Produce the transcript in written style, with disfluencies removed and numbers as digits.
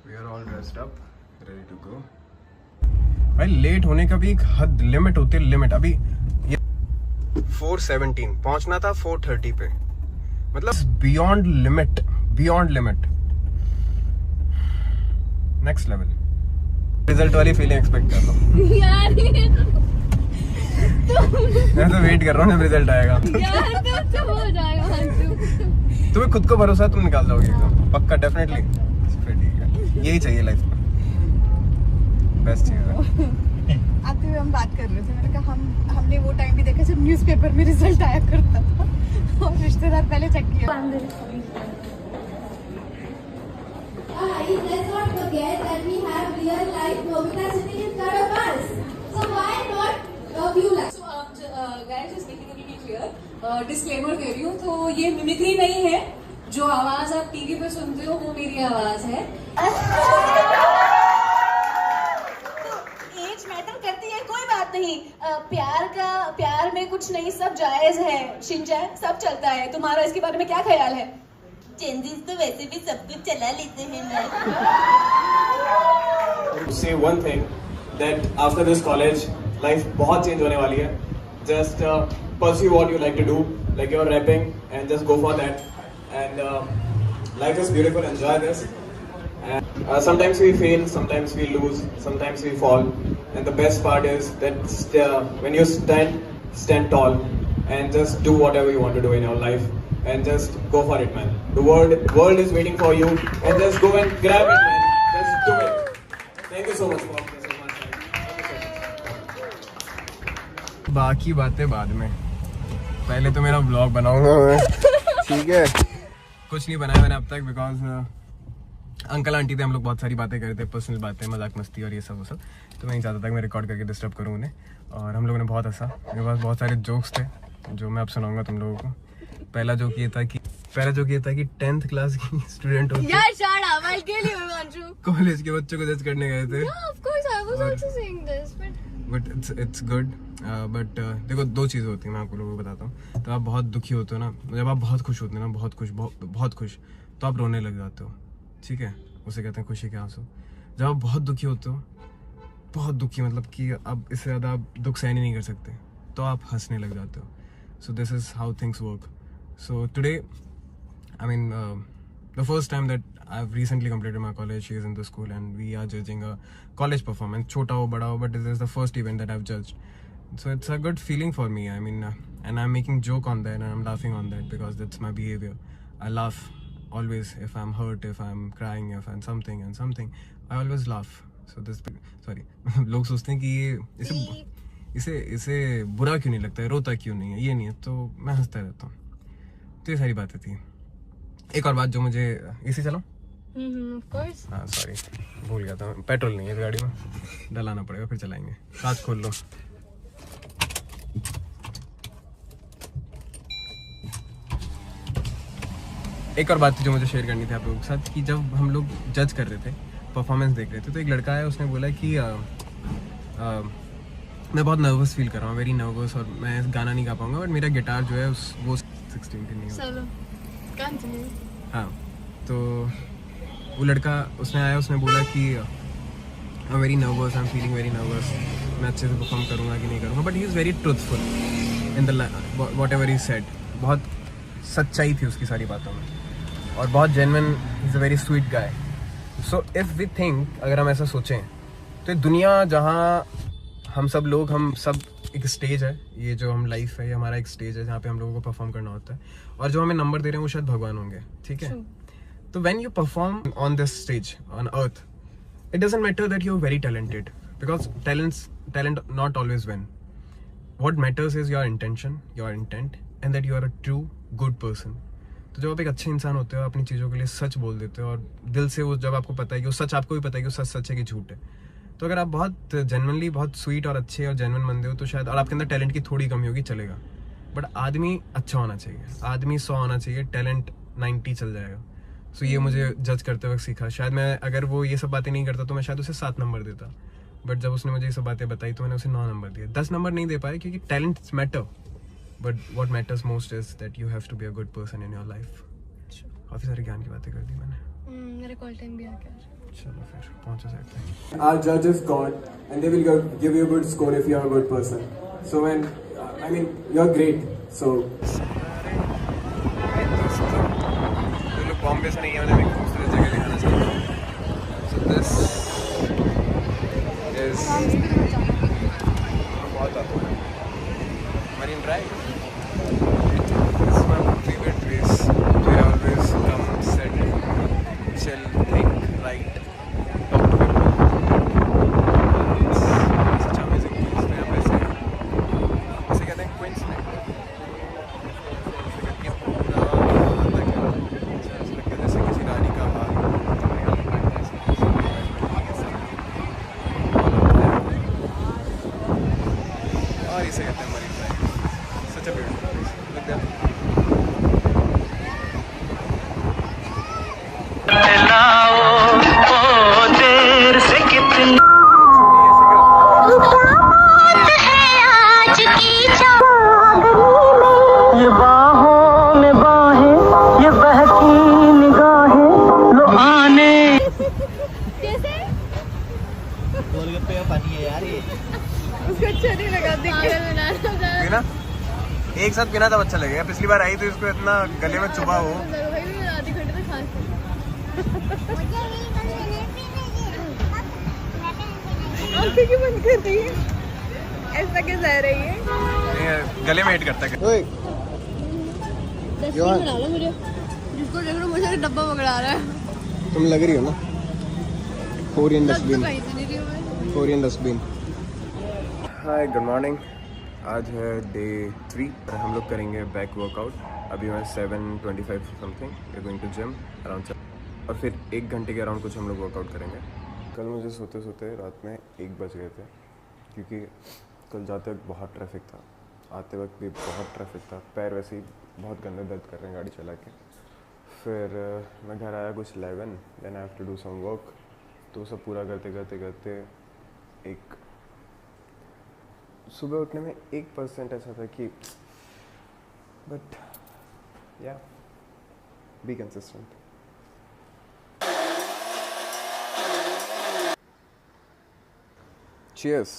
We are all dressed up, ready to go. भाई late होने का भी एक हद लिमिट होती है, लिमिट। अभी ये 4:17 पहुंचना था 4:30 पे, मतलब beyond limit, beyond limit, next level. Result वाली फीलिंग एक्सपेक्ट कर रहा हूँ यार मैं तो वेट कर रहा हूँ जब रिजल्ट आएगा। यार तो हो जाएगा। तुम्हें खुद को भरोसा है, तुम निकाल जाओगे एकदम पक्का, डेफिनेटली। फिर ठीक है, यही चाहिए लाइफ में, बेस्ट चीज है। आते हुए हम बात कर रहे थे, मैंने कहा हमने वो टाइम भी देखा जब न्यूज़पेपर में रिजल्ट आया करता था और रिश्तेदार पहले चेक किया। Let's not forget that we have real life Nobita sitting in front of us. So why not a few lakhs? So guys, just making it really clear, disclaimer दे रही हूँ, तो ये मिमिक्री नहीं है। जो आवाज आप टीवी पे सुनते हो वो मेरी आवाज है। एज मैटर करती है, कोई बात नहीं। प्यार में कुछ नहीं, सब जायज है। शिनचैन सब चलता है। तुम्हारा इसके बारे में क्या ख्याल है? चेंजेस तो वैसे भी सब कुछ चला लेते हैं ना। Say one thing that after this college, life बहुत change होने वाली है. Just pursue what you like to do, like you're rapping, and just go for that. And life is beautiful. Enjoy this. And sometimes we fail, sometimes we lose, sometimes we fall. And the best part is that when you stand tall, and just do whatever you want to do in your life. And just go for it, man. The world is waiting for you, and just go and grab it, man. Just do it. Thank you so much for listening my time. बाकी बातें बाद में, पहले तो मेरा blog बनाऊंगा मैं, ठीक है। कुछ नहीं बनाया मैंने अब तक, बिकॉज अंकल आंटी थे, हम लोग बहुत सारी बातें कर रहे थे, पर्सनल बातें, मजाक मस्ती और ये सब वो सब। तो मैं नहीं चाहता था कि मैं रिकॉर्ड करके डिस्टर्ब करूँ उन्हें, और हम लोगों ने बहुत हंसा। मेरे पास बहुत सारे जोक्स थे जो मैं अब सुनाऊंगा तुम लोगों को। पहला जोक ये था कि 10th क्लास की स्टूडेंट होती यार shut up, I'll kill you, Himanshu. College के बच्चों को जज करने गए थे। Yeah, of course I was also saying this, but it's good. But देखो, दो चीज़ें होती हैं, मैं आपको लोगों को बताता हूँ। तो आप बहुत दुखी होते हो ना, जब आप बहुत खुश होते हो ना, बहुत खुश, तो आप रोने लग जाते हो, ठीक है। उसे कहते हैं खुशी के आंसू। जब आप बहुत दुखी होते हो, बहुत दुखी, मतलब कि अब इससे ज़्यादा आप दुख सहन ही नहीं कर सकते, तो आप हंसने लग जाते हो। So this is how things work. So today, I mean, the first time that I've recently completed my college, she is in the school, and we are judging a college performance. Chota ho, bada ho, but this is the first event that I've judged. So it's a good feeling for me. I mean, and I'm making joke on that, and I'm laughing on that because that's my behavior. I laugh always if I'm hurt, if I'm crying, if I'm something and something. I always laugh. So this, sorry, लोग सोचते हैं कि इसे बुरा क्यों नहीं लगता है, रोता क्यों नहीं है, ये नहीं है, तो मैं हंसता रहता हूँ। तो ये सारी बातें थी। एक और बात जो मुझे, इसी चलो, of course. हाँ सॉरी, भूल गया था, पेट्रोल नहीं है इस गाड़ी में, डलाना पड़ेगा, फिर चलाएंगे। कांच खोल लो। एक और बात थी जो मुझे शेयर करनी थी आप लोगों के साथ, कि जब हम लोग जज कर रहे थे, परफॉर्मेंस देख रहे थे, तो एक लड़का आया, उसने बोला कि मैं बहुत नर्वस फील कर रहा हूँ, वेरी नर्वस, और मैं गाना नहीं गा पाऊंगा, बट मेरा गिटार जो है वो 16 की नहीं है। चलो कंटिन्यू। हाँ, तो वो लड़का उसने आया, उसने बोला कि I am very nervous, I am feeling very nervous, मैं अच्छे से परफॉर्म करूँगा कि नहीं करूँगा, but he is very truthful in the whatever he said. बहुत सच्चाई थी उसकी सारी बातों में, और बहुत genuine, he is a very sweet guy. So if we think, अगर हम ऐसा सोचें, तो दुनिया जहाँ हम सब एक स्टेज है, ये जो हम लाइफ है, ये हमारा एक स्टेज है जहाँ पे हम लोगों को परफॉर्म करना होता है, और जो हमें नंबर दे रहे हैं वो शायद भगवान होंगे, ठीक है। तो when you perform on this stage on earth, it doesn't matter that you are very talented, because talent not always win. What matters is your intention, your intent, and that you are a true good person. तो जब आप एक अच्छे इंसान होते हो, अपनी चीज़ों के लिए सच बोल देते हो, और दिल से वो, जब आपको पता है कि वो सच, आपको भी पता है कि वो सच है कि झूठ है, तो अगर आप बहुत जेन्युइनली बहुत स्वीट और अच्छे और जेन्युइन बंदे हो, तो शायद, और आपके अंदर टैलेंट की थोड़ी कमी होगी, चलेगा, बट आदमी अच्छा होना चाहिए, आदमी 100 होना चाहिए, टैलेंट 90 चल जाएगा। सो ये मुझे जज करते वक्त सीखा। शायद मैं, अगर वो ये सब बातें नहीं करता, तो मैं शायद उसे 7 नंबर देता, बट जब उसने मुझे ये सब बातें बताई, तो मैंने उसे 9 नंबर दिया। 10 नंबर नहीं दे पाए, क्योंकि talent matter, but what matters most is that you have to be a good person in your life. काफ़ी सारी ज्ञान की बातें कर दी मैंने। मेरा कॉल टाइम भी आ गया। चलो फिर पहुंचे सकते हैं. Our judge is God, and they will give you a good score if you are a good person. So when, I mean, you're great. So दोस्तों, जो लोग बॉम्बे से नहीं है उन्हें मैं एक दूसरी जगह दिखाना चाहता हूँ. So this is बहुत आता है. Marine Drive. This is my favorite place. I always come, sit, chill, think, write, talk to people. It's such an amazing place. मैं यहाँ पे इसे कहते हैं Queensland. इसे करके पूरा ऐसा लगता है जैसे किसी रानी का हाल. और इसे कहते हैं Marine Drive. Such a beautiful place. Look there. उसको अच्छा नहीं लगा देख के. पीना एक साथ पीना तब अच्छा लगेगा. पिछली बार आई तो इसको इतना गले में चुभा हो. आधे घंटे तक खा आंखें क्यों बंद कर रही है? ऐसा क्या जा रही है? ये गले में हिट करता है. डस्टबिन बना लो मुझे. जिसको देख लो मुझे डब्बा पकड़ा रहा है. तुम लग रही हो ना कोरियन लग तो डस्टबिन. कहीं से नहीं रही हूँ मैं. Korean dustbin. Hi good morning. आज है डे 3 और हम लोग करेंगे बैक वर्कआउट. अभी मैं 7:25 something we going to gym around. और फिर 1 घंटे के अराउंड कुछ हम लोग वर्कआउट करेंगे. कल मुझे सोते सोते रात में 1 बज गए थे क्योंकि कल जाते वक्त बहुत ट्रैफिक था. आते वक्त भी बहुत ट्रैफिक था. पैर वैसे ही बहुत गंदे दर्द कर रहे हैं गाड़ी चला के. फिर मैं घर आया कुछ 11. Then I have to do some work. तो सब पूरा करते करते करते एक सुबह उठने में 1% ऐसा था कि बट या बी कंसिस्टेंट. Cheers.